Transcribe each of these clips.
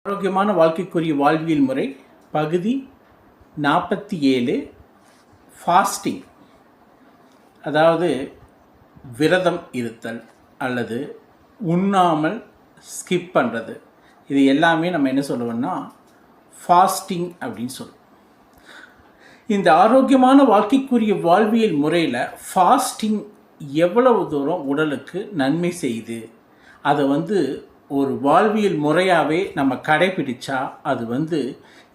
ஆரோக்கியமான வாழ்க்கைக்குரிய வாழ்வியல் முறை பகுதி 47 ஃபாஸ்டிங், அதாவது விரதம் இருத்தல் அல்லது உண்ணாமல் ஸ்கிப் பண்ணுறது. இது எல்லாமே நம்ம என்ன சொல்லுவோம்னா ஃபாஸ்டிங் அப்படின்னு சொல்லுவோம். இந்த ஆரோக்கியமான வாழ்க்கைக்குரிய வாழ்வியல் முறையில் ஃபாஸ்டிங் எவ்வளவு தூரம் உடலுக்கு நன்மை செய்யுது, அதை ஒரு வாழ்வியல் முறையாகவே நம்ம கடைபிடிச்சா அது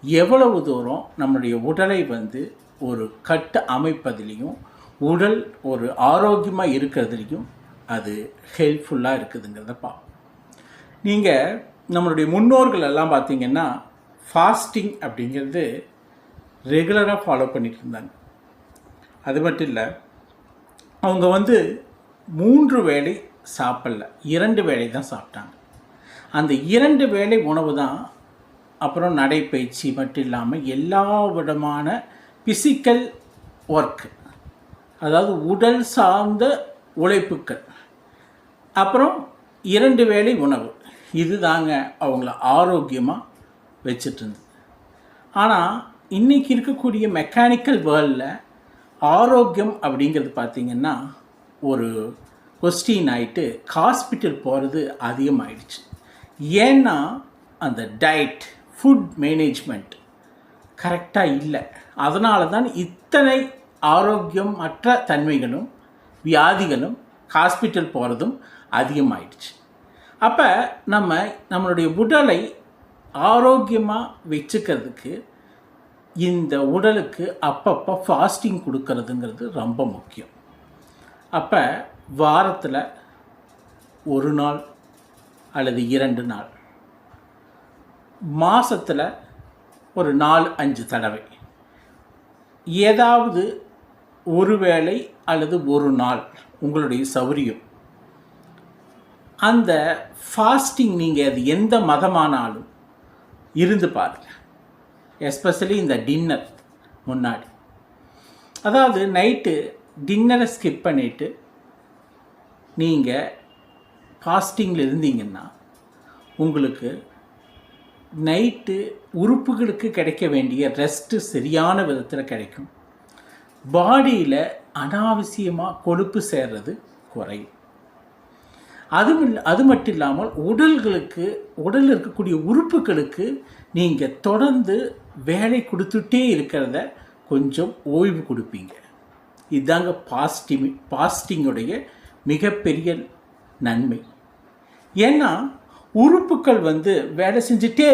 எவ்வளவு தூரம் நம்முடைய உடலை ஒரு கட்டு அமைப்பதிலையும் உடல் ஒரு ஆரோக்கியமாக இருக்கிறதுலையும் அது ஹெல்ப்ஃபுல்லாக இருக்குதுங்கிறத பார்ப்போம். நீங்கள் நம்மளுடைய முன்னோர்கள் எல்லாம் பார்த்திங்கன்னா ஃபாஸ்டிங் அப்படிங்கிறது ரெகுலராக ஃபாலோ பண்ணிட்டு இருந்தாங்க. அது மட்டும் இல்லை, அவங்க 3 வேளை சாப்பிடல, 2 வேளை தான் சாப்பிட்டாங்க. அந்த 2 வேளை உணவு தான் அப்புறம் நடைப்பயிற்சி மட்டும் இல்லாமல் எல்லா விதமான ஃபிசிக்கல் ஒர்க்கு, அதாவது உடல் சார்ந்த உழைப்புக்கள், அப்புறம் 2 வேளை உணவு, இது தாங்க அவங்கள ஆரோக்கியமாக வச்சுட்டு இருந்தது. ஆனால் இன்றைக்கி இருக்கக்கூடிய மெக்கானிக்கல் வேர்ல்டில் ஆரோக்கியம் அப்படிங்கிறது பார்த்திங்கன்னா ஒரு கொஸ்டின் ஆகிட்டு ஹாஸ்பிட்டல் போகிறது அதிகமாகிடுச்சு. ஏன்னா அந்த டயட், ஃபுட் மேனேஜ்மெண்ட் கரெக்டாக இல்லை. அதனால தான் இத்தனை ஆரோக்கியம் மற்ற தன்மைகளும் வியாதிகளும் ஹாஸ்பிட்டல் போகிறதும் அதிகமாகிடுச்சு. அப்போ நம்மளுடைய உடலை ஆரோக்கியமாக வச்சுக்கிறதுக்கு இந்த உடலுக்கு அப்பப்போ ஃபாஸ்டிங் கொடுக்கறதுங்கிறது ரொம்ப முக்கியம். அப்போ வாரத்தில் 1 நாள் அல்லது 2 நாள், மாதத்தில் ஒரு 4-5 தடவை, ஏதாவது ஒரு வேளை அல்லது ஒரு நாள் உங்களுடைய சௌரியம். அந்த ஃபாஸ்டிங் நீங்கள் அது எந்த மதமானாலும் இருந்து பாருங்கள். எஸ்பெஷலி இந்த டின்னர் முன்னாடி, அதாவது நைட்டு டின்னரை ஸ்கிப் பண்ணிவிட்டு நீங்கள் ஃபாஸ்டிங்கில் இருந்தீங்கன்னா உங்களுக்கு நைட்டு உறுப்புகளுக்கு கிடைக்க வேண்டிய ரெஸ்ட்டு சரியான விதத்தில் கிடைக்கும். பாடியில் அனாவசியமாக கொழுப்பு சேர்றது குறையும். அது மட்டும் இல்லாமல் உடலில் இருக்கக்கூடிய உறுப்புகளுக்கு நீங்கள் தொடர்ந்து வேலை கொடுத்துட்டே இருக்கிறத கொஞ்சம் ஓய்வு கொடுப்பீங்க. இதுதாங்க ஃபாஸ்டிங்குடைய மிகப்பெரிய நன்மை. ஏன்னா உறுப்புகள் வேலை செஞ்சுட்டே